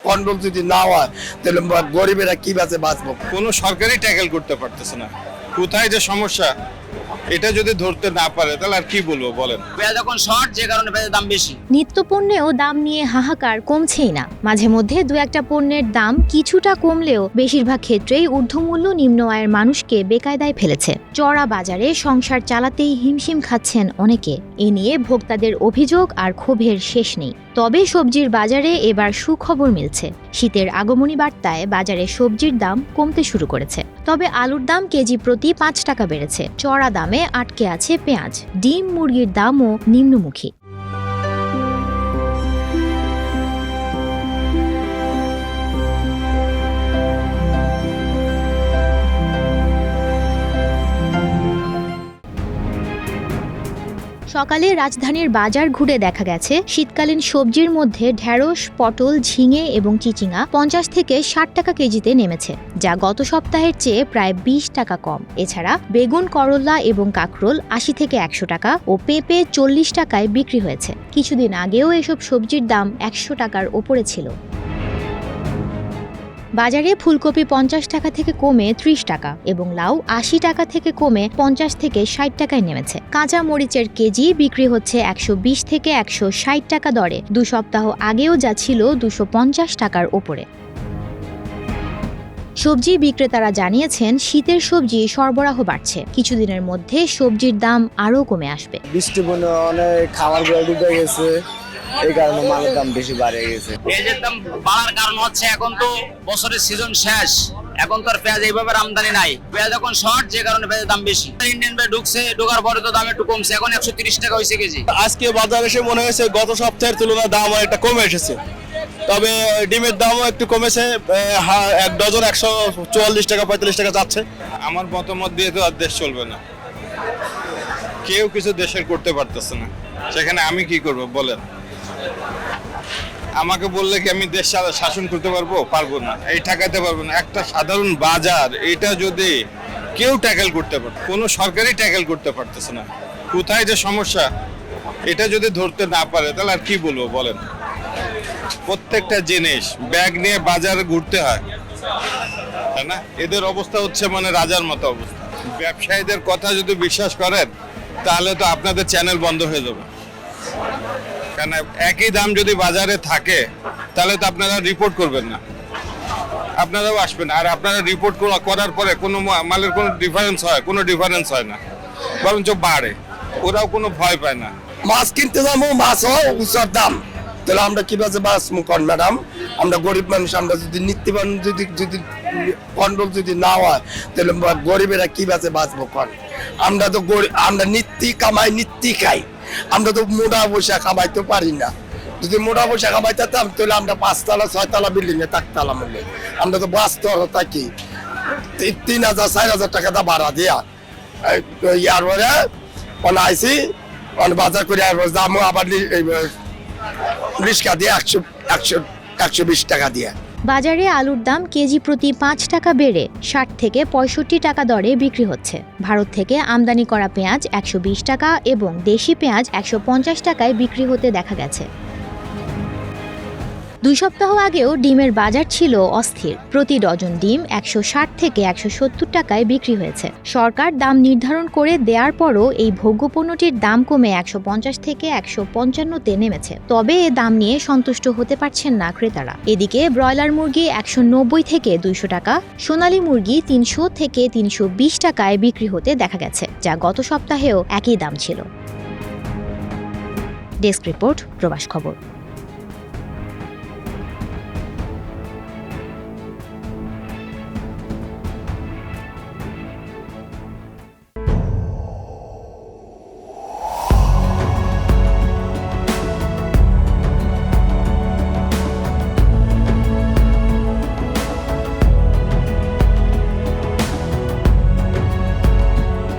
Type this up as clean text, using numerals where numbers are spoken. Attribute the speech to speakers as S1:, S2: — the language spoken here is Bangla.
S1: কন্ট্রোল যদি না হয় তাহলে গরিবেরা কিভাবে বাঁচবো?
S2: কোনো সরকারই ট্যাকেল করতে পারতেছে না। কোথায় যে সমস্যা এটা যদি ধরতে না পারে তাহলে আর কি বলবো বলেন।
S3: পেঁয়াজ এখন শর্ট, যে কারণে পেঁয়াজের দাম বেশি।
S4: নিত্যপণ্যেও দাম নিয়ে হাহাকার কমছেই না। মাঝে মধ্যে দু একটা পণ্যের দাম কিছুটা কমলেও বেশিরভাগ ক্ষেত্রেই ঊর্ধ্বমূল্য নিম্ন আয়ের মানুষকে বেকায়দায় ফেলেছে। চড়া বাজারে সংসার চালাতেই হিমশিম খাচ্ছেন অনেকে। এ নিয়ে ভোক্তাদের অভিযোগ আর ক্ষোভের শেষ নেই। তবে সবজির বাজারে এবার সুখবর মিলছে। শীতের আগমনী বার্তায় বাজারে সবজির দাম কমতে শুরু করেছে। তবে আলুর দাম কেজি প্রতি ৫ টাকা বেড়েছে। চড়া দামে আটকে আছে পেঁয়াজ। ডিম, মুরগির দামও নিম্নমুখী। সকালে রাজধানীর বাজার ঘুরে দেখা গেছে শীতকালীন সবজির মধ্যে ঢেঁড়স, পটল, ঝিঙে এবং চিচিঙা ৫০ থেকে ৬০ টাকা কেজিতে নেমেছে, যা গত সপ্তাহের চেয়ে প্রায় ২০ টাকা কম। এছাড়া বেগুন, করলা এবং কাঁকরোল ৮০ থেকে ১০০ টাকা ও পেঁপে ৪০ টাকায় বিক্রি হয়েছে। কিছুদিন আগেও এসব সবজির দাম ১০০ টাকার ওপরে ছিল। বাজারে ফুলকপি ৫০ টাকা থেকে কমে ৩০ টাকা এবং লাউ ৮০ টাকা থেকে কমে ৫০ থেকে ৬০ টাকায় নেমেছে। কাঁচা মরিচের কেজি বিক্রি হচ্ছে ১২০ থেকে ১৬০ টাকা দরে। ২ সপ্তাহ আগেও যা ছিল ২৫০ টাকার ওপরে। সবজি বিক্রেতারা জানিয়েছেন শীতের সবজি সরবরাহ বাড়ছে। কিছুদিনের মধ্যে সবজির দাম আরও কমে আসবে।
S5: বৃষ্টি বনে অনেক খাবার ডুবে গেছে, এই কারণে মালের দাম বেশি বাড়ে গেছে।
S3: পেঁয়াজের দাম বাড়ার কারণ হচ্ছে এখন তো বছরের সিজন শেষ, এখন তো আর পেঁয়াজ এইভাবে আমদানি নাই। পেঁয়াজ এখন শর্ট, যে কারণে পেঁয়াজের দাম বেশি। ইন্ডিয়ান পেঁয়াজ ঢোকার পরে তো দাম একটু কমছে, এখন ১৩০ টাকা হয়েছে কেজি।
S6: আজকে বাজার এসে মনে হয়েছে গত সপ্তাহের তুলনায় দাম একটা কমে এসেছে। তবে ডিমের দামও একটু কমেছে, এক ডজন ১৪৪ টাকা ৪৫ টাকা যাচ্ছে।
S2: আমার মতামত দিয়ে তো আর দেশ চলবে না। কেউ কিছু দেশের করতে পারতেছে না, সেখানে আমি কি করব বলেন? আমাকে বললে কি আমি দেশ শাসন করতে পারবো না, এই ঠেকাতে পারবো না। একটা সাধারণ বাজার এটা যদি কেউ ট্যাকেল করতে পারে, কোনো সরকারই ট্যাকেল করতে পারতেছে না। কোথায় যে সমস্যা এটা যদি ধরতে না পারে তাহলে আর কি বলবো বলেন? প্রত্যেকটা জিনিস ব্যাগ নিয়ে বাজারে ঘুরতে হয়, তাই না? এদের অবস্থা হচ্ছে মানে রাজার মতো অবস্থা। ব্যবসায়ীদের কথা যদি বিশ্বাস করেন তাহলে তো আপনাদের চ্যানেল বন্ধ হয়ে যাবে। কারণ একই দাম যদি বাজারে থাকে তাহলে তো আপনারা রিপোর্ট করবেন না, আপনারাও আসবেন। আর আপনারা রিপোর্ট করার পরে কোনো মালের কোনো ডিফারেন্স হয়? কোনো ডিফারেন্স হয় না, বরঞ্চ বাড়ে। ওরাও কোনো ভয় পায় না।
S1: মাছ কিনতে যাবো, মাছ হয় উঁচার দাম, তাহলে আমরা কিভাবে বাঁচবো কন ম্যাডাম? আমরা গরিব মানুষ, আমরা যদি নিত্যবান যদি কন্ট্রোল যদি না হয় তাহলে গরিবেরা কিভাবে বাঁচবো কন? আমরা তো আমরা নিত্যি কামাই, নিত্যি খাই। আমরা তো মোটা পয়সা কামাইতে পারি না। যদি মোটা পয়সা কামাইতাম তাহলে আমরা ৫ তলা ৬ তলা বিল্ডিং এ থাকতাম। আমরা তো বাঁচতে থাকি ৩,০০০ ৪,০০০ টাকা দা ভাড়া দিয়া ইয়ার পরে আইসি বাজার করে দামও আবার রিক্সা দিয়ে ১২০ টাকা দিয়ে।
S4: বাজারে আলুর দাম কেজি প্রতি ৫ টাকা বেড়ে ৬০ থেকে ৬৫ টাকা দরে বিক্রি হচ্ছে। ভারত থেকে আমদানি করা পেঁয়াজ ১২০ টাকা এবং দেশি পেঁয়াজ ১৫০ টাকায় বিক্রি হতে দেখা গেছে। ২ সপ্তাহ আগেও ডিমের বাজার ছিল অস্থির। প্রতি ডজন ডিম ১৬০ থেকে ১৭০ টাকায় বিক্রি হয়েছে। সরকার দাম নির্ধারণ করে দেওয়ার পরও এই ভোগ্যপণ্যটির দাম কমে ১৫০ থেকে ১৫৫তে নেমেছে। তবে এ দাম নিয়ে সন্তুষ্ট হতে পারছেন না ক্রেতারা। এদিকে ব্রয়লার মুরগি ১৯০ থেকে ২০০ টাকা, সোনালী মুরগি ৩০০ থেকে ৩২০ টাকায় বিক্রি হতে দেখা গেছে, যা গত সপ্তাহেও একই দাম ছিল। ডেস্ক রিপোর্ট, প্রবাস খবর।